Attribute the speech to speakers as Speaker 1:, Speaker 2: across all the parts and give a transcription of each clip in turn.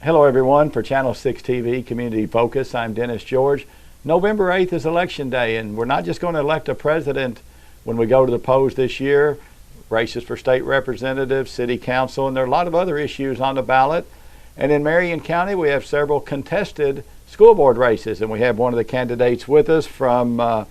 Speaker 1: Hello everyone, for Channel 6 TV Community Focus, I'm Dennis George. November 8th is Election Day, and we're not just going to elect a president when we go to the polls this year. Races for state representatives, city council, and there are a lot of other issues on the ballot. And in Marion County, we have several contested school board races, and we have one of the candidates with us from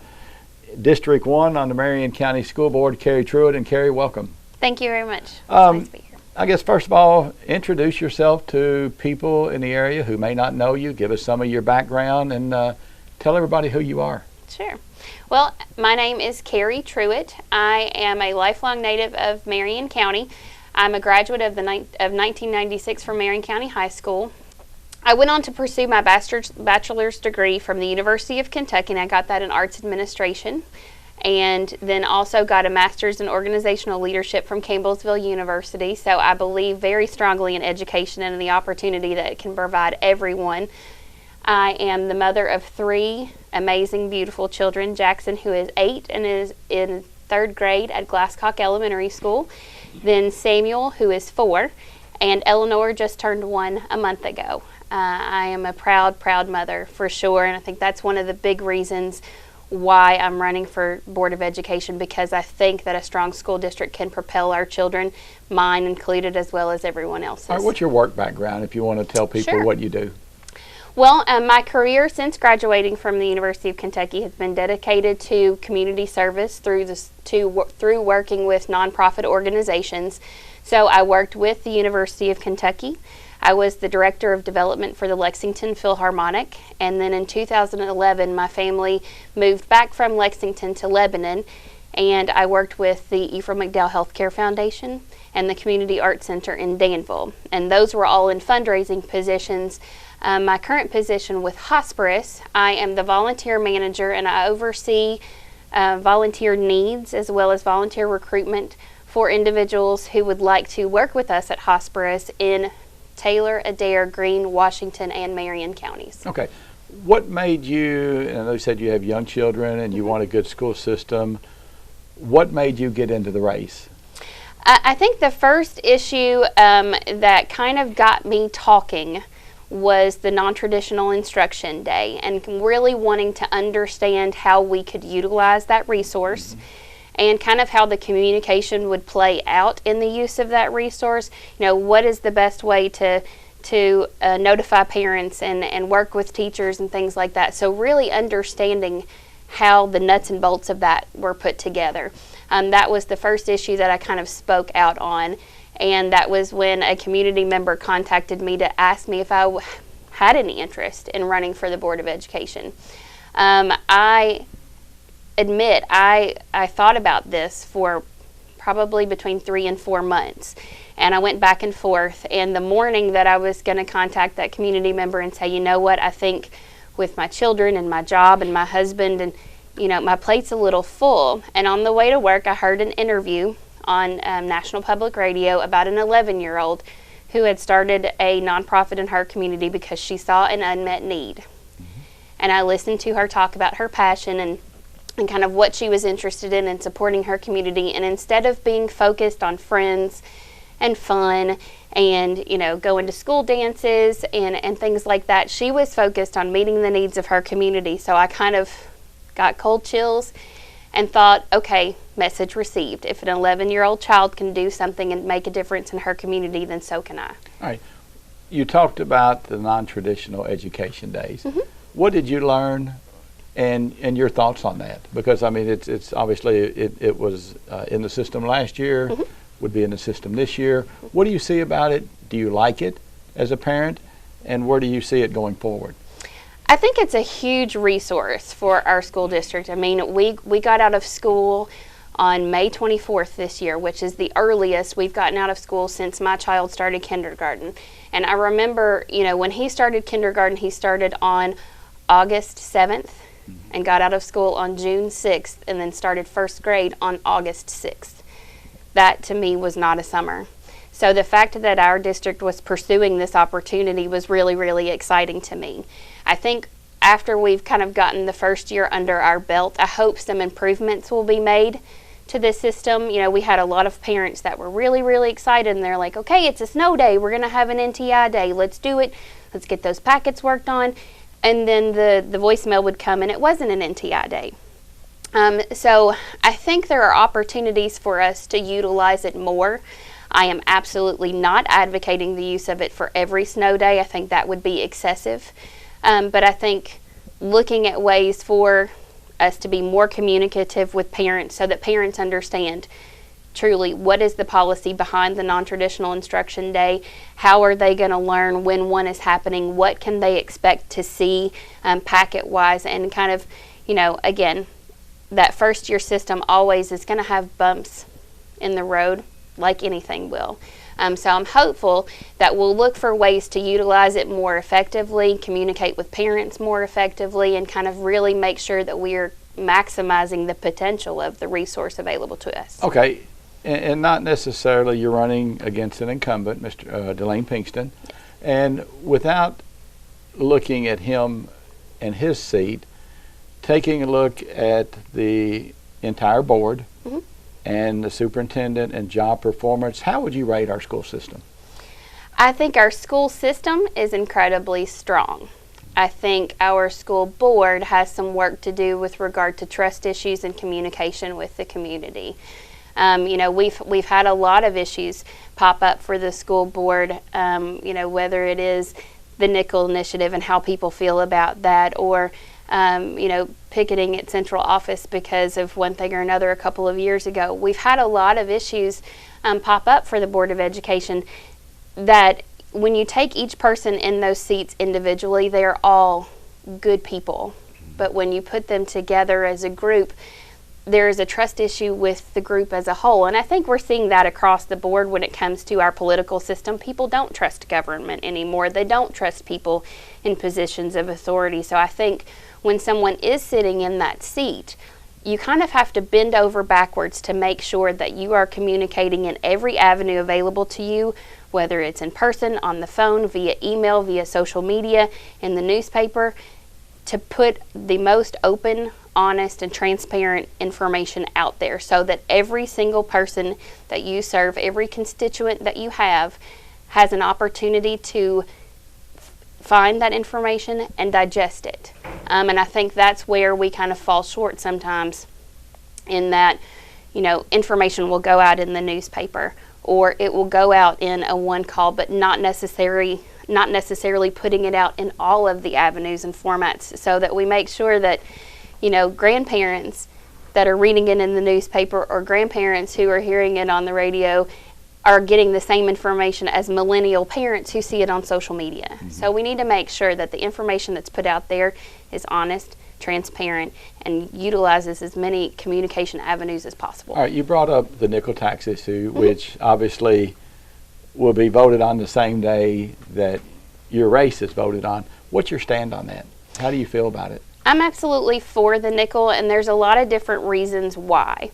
Speaker 1: District 1 on the Marion County School Board, Carrie Truitt. And Carrie, welcome.
Speaker 2: Thank you very much. It's nice to be here.
Speaker 1: I guess first of all, introduce yourself to people in the area who may not know you. Give us some of your background and tell everybody who you are.
Speaker 2: Sure. Well, my name is Carrie Truitt. I am a lifelong native of Marion County. I'm a graduate of 1996 from Marion County High School. I went on to pursue my bachelor's degree from the University of Kentucky, and I got that in Arts Administration. And then also got a master's in organizational leadership from Campbellsville University. So I believe very strongly in education and the opportunity that it can provide everyone. I am the mother of 3 amazing, beautiful children. Jackson, who is 8 and is in 3rd grade at Glasscock Elementary School. Then Samuel, who is 4. And Eleanor just turned 1 a month ago. I am a proud, proud mother for sure. And I think that's one of the big reasons why I'm running for Board of Education, because I think that a strong school district can propel our children, mine included, as well as everyone else's.
Speaker 1: All right, what's your work background, if you want to tell people
Speaker 2: Sure.
Speaker 1: what you do?
Speaker 2: Well, my career since graduating from the University of Kentucky has been dedicated to community service through working with nonprofit organizations. So I worked with the University of Kentucky. I was the Director of Development for the Lexington Philharmonic, and then in 2011 my family moved back from Lexington to Lebanon, and I worked with the Ephraim McDowell Healthcare Foundation and the Community Arts Center in Danville, and those were all in fundraising positions. My current position with Hospice, I am the volunteer manager, and I oversee volunteer needs as well as volunteer recruitment for individuals who would like to work with us at Hospice in Taylor, Adair, Greene, Washington, and Marion counties.
Speaker 1: Okay. What made you, and I know you said you have young children and you want a good school system, what made you get into the race?
Speaker 2: I think the first issue that kind of got me talking was the non-traditional instruction day, and really wanting to understand how we could utilize that resource. And kind of how the communication would play out in the use of that resource. You know, what is the best way to notify parents and work with teachers and things like that. So really understanding how the nuts and bolts of that were put together. That was the first issue that I kind of spoke out on, and that was when a community member contacted me to ask me if I had any interest in running for the Board of Education. I admit I thought about this for probably between 3 and 4 months, and I went back and forth. And the morning that I was going to contact that community member and say, you know what, I think with my children and my job and my husband, and you know, my plate's a little full. And on the way to work, I heard an interview on National Public Radio about an 11-year-old who had started a nonprofit in her community because she saw an unmet need. And I listened to her talk about her passion and kind of what she was interested in supporting her community. And instead of being focused on friends and fun and, you know, going to school dances and things like that, she was focused on meeting the needs of her community. So I kind of got cold chills and thought, okay, message received. If an 11-year-old child can do something and make a difference in her community, then so can I.
Speaker 1: All right. You talked about the non-traditional education days. What did you learn? And your thoughts on that, because I mean it's obviously it was in the system last year, would be in the system this year. What do you see about it? Do you like it as a parent, and where do you see it going forward?
Speaker 2: I think it's a huge resource for our school district. I mean, we got out of school on May 24th this year, which is the earliest we've gotten out of school since my child started kindergarten. And I remember, you know, when he started kindergarten, he started on August 7th. And got out of school on June 6th and then started 1st grade on August 6th. That to me was not a summer. So the fact that our district was pursuing this opportunity was really, really exciting to me. I think after we've kind of gotten the first year under our belt, I hope some improvements will be made to this system. You know, we had a lot of parents that were really, really excited, and they're like, okay, it's a snow day. We're going to have an NTI day. Let's do it. Let's get those packets worked on. And then the voicemail would come, and it wasn't an NTI day. So I think there are opportunities for us to utilize it more. I am absolutely not advocating the use of it for every snow day. I think that would be excessive. But I think looking at ways for us to be more communicative with parents so that parents understand truly what is the policy behind the non-traditional instruction day, how are they going to learn when one is happening, what can they expect to see packet-wise, and kind of, you know, again, that first year system always is going to have bumps in the road like anything will. So I'm hopeful that we'll look for ways to utilize it more effectively, communicate with parents more effectively, and kind of really make sure that we are maximizing the potential of the resource available to us.
Speaker 1: Okay, and not necessarily you're running against an incumbent, Mr. Delane Pinkston, yes. And without looking at him and his seat, taking a look at the entire board, mm-hmm. and the superintendent and job performance, how would you rate our school system?
Speaker 2: I think our school system is incredibly strong. I think our school board has some work to do with regard to trust issues and communication with the community. You know, we've had a lot of issues pop up for the school board, you know, whether it is the nickel initiative and how people feel about that, or you know, picketing at central office because of one thing or another a couple of years ago. We've had a lot of issues pop up for the Board of Education that when you take each person in those seats individually, they are all good people. But when you put them together as a group, there is a trust issue with the group as a whole. And I think we're seeing that across the board when it comes to our political system. People don't trust government anymore. They don't trust people in positions of authority. So I think when someone is sitting in that seat, you kind of have to bend over backwards to make sure that you are communicating in every avenue available to you, whether it's in person, on the phone, via email, via social media, in the newspaper, to put the most open, honest, and transparent information out there so that every single person that you serve, every constituent that you have, has an opportunity to find that information and digest it. And I think that's where we kind of fall short sometimes, in that, you know, information will go out in the newspaper or it will go out in a one call, but not necessarily putting it out in all of the avenues and formats, so that we make sure that, you know, grandparents that are reading it in the newspaper or grandparents who are hearing it on the radio are getting the same information as millennial parents who see it on social media. Mm-hmm. So we need to make sure that the information that's put out there is honest, transparent, and utilizes as many communication avenues as possible.
Speaker 1: All right, you brought up the nickel tax issue,
Speaker 2: mm-hmm.
Speaker 1: which obviously will be voted on the same day that your race is voted on. What's your stand on that? How do you feel about it?
Speaker 2: I'm absolutely for the nickel, and there's a lot of different reasons why.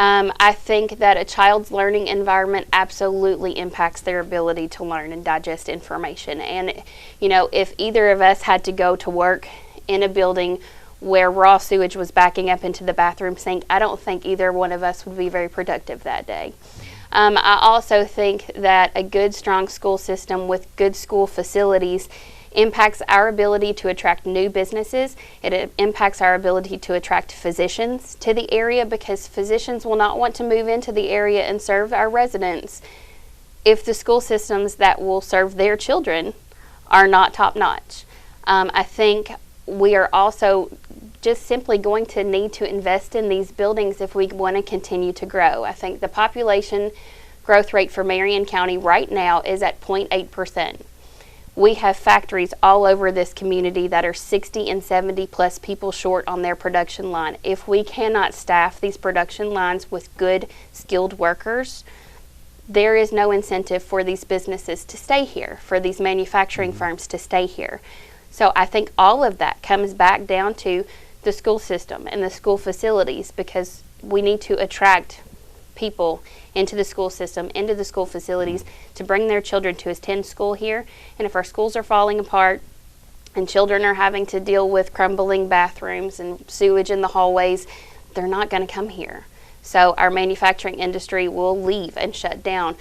Speaker 2: I think that a child's learning environment absolutely impacts their ability to learn and digest information. And, you know, if either of us had to go to work in a building where raw sewage was backing up into the bathroom sink, I don't think either one of us would be very productive that day. I also think that a good, strong school system with good school facilities impacts our ability to attract new businesses. It impacts our ability to attract physicians to the area, because physicians will not want to move into the area and serve our residents if the school systems that will serve their children are not top notch. I think we are also just simply going to need to invest in these buildings if we want to continue to grow. I think the population growth rate for Marion County right now is at 0.8%. We have factories all over this community that are 60 and 70 plus people short on their production line. If we cannot staff these production lines with good, skilled workers, there is no incentive for these businesses to stay here, for these manufacturing firms to stay here. So I think all of that comes back down to the school system and the school facilities, because we need to attract people into the school system, into the school facilities, to bring their children to attend school here. And if our schools are falling apart and children are having to deal with crumbling bathrooms and sewage in the hallways, they're not going to come here. So our manufacturing industry will leave and shut down.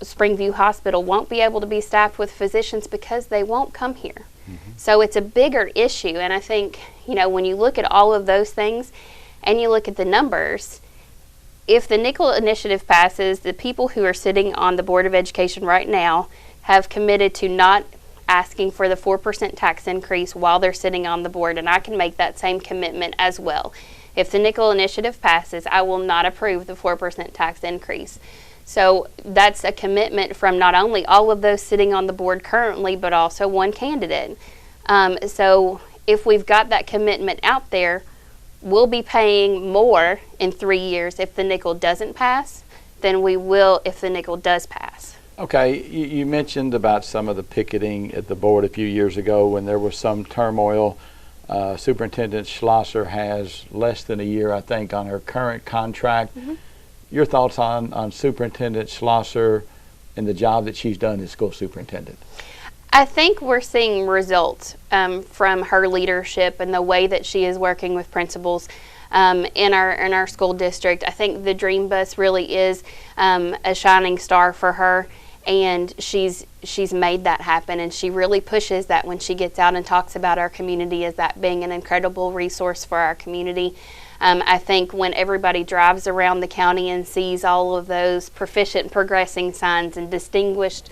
Speaker 2: Springview Hospital won't be able to be staffed with physicians because they won't come here. So it's a bigger issue, and I think, when you look at all of those things and you look at the numbers, if the nickel initiative passes, the people who are sitting on the Board of Education right now have committed to not asking for the 4% tax increase while they're sitting on the board, and I can make that same commitment as well. If the nickel initiative passes, I will not approve the 4% tax increase. So that's a commitment from not only all of those sitting on the board currently, but also one candidate. So if we've got that commitment out there, we'll be paying more in 3 years if the nickel doesn't pass than we will if the nickel does pass.
Speaker 1: Okay, you mentioned about some of the picketing at the board a few years ago when there was some turmoil. Superintendent Schlosser has less than a year, I think, on her current contract. Your thoughts on Superintendent Schlosser and the job that she's done as school superintendent?
Speaker 2: I think we're seeing results from her leadership and the way that she is working with principals in our school district. I think the Dream Bus really is a shining star for her, and she's made that happen, and she really pushes that when she gets out and talks about our community as that being an incredible resource for our community. I think when everybody drives around the county and sees all of those proficient progressing signs and distinguished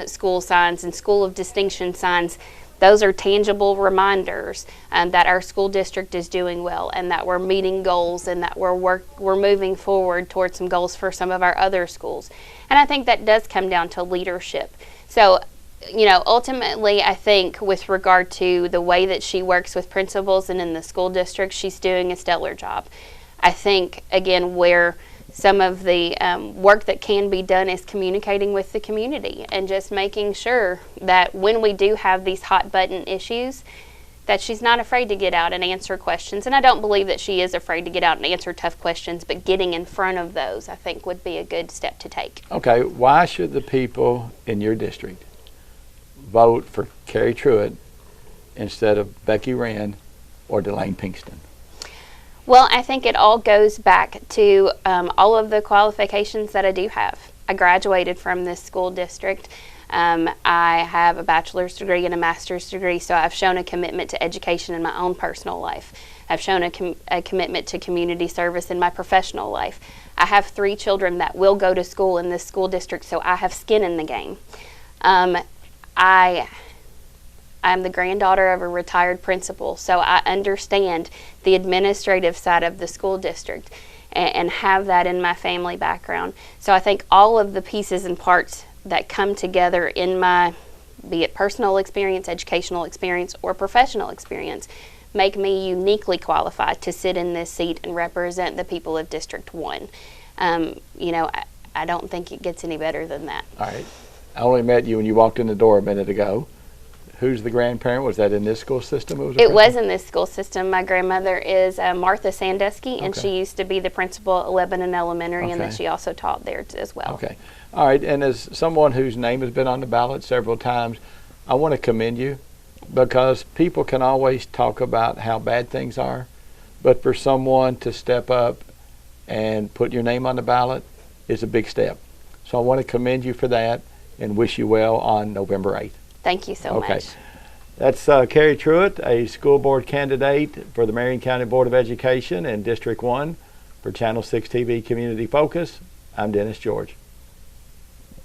Speaker 2: school signs and school of distinction signs, those are tangible reminders that our school district is doing well and that we're meeting goals and that we're moving forward towards some goals for some of our other schools. And I think that does come down to leadership. So, ultimately, I think with regard to the way that she works with principals and in the school district, she's doing a stellar job. I think, again, where some of the work that can be done is communicating with the community and just making sure that when we do have these hot button issues, that she's not afraid to get out and answer questions. And I don't believe that she is afraid to get out and answer tough questions, but getting in front of those, I think, would be a good step to take.
Speaker 1: Okay, why should the people in your district vote for Carrie Truitt instead of Becky Wren or Delane Pinkston?
Speaker 2: Well, I think it all goes back to all of the qualifications that I do have. I graduated from this school district. I have a bachelor's degree and a master's degree, so I've shown a commitment to education in my own personal life. I've shown a commitment to community service in my professional life. I have 3 children that will go to school in this school district, so I have skin in the game. I'm the granddaughter of a retired principal, so I understand the administrative side of the school district and have that in my family background. So I think all of the pieces and parts that come together in my, be it personal experience, educational experience, or professional experience, make me uniquely qualified to sit in this seat and represent the people of District 1. I don't think it gets any better than that.
Speaker 1: All right. I only met you when you walked in the door a minute ago. Who's the grandparent? Was that in this school system?
Speaker 2: It was in this school system. My grandmother is Martha Sandusky, and she used to be the principal at Lebanon Elementary, and then she also taught there as well.
Speaker 1: Okay. All right. And as someone whose name has been on the ballot several times, I want to commend you because people can always talk about how bad things are, but for someone to step up and put your name on the ballot is a big step. So I want to commend you for that and wish you well on November 8th.
Speaker 2: Thank you so much.
Speaker 1: That's Carrie Truitt, a school board candidate for the Marion County Board of Education in District 1 for Channel 6 TV Community Focus. I'm Dennis George.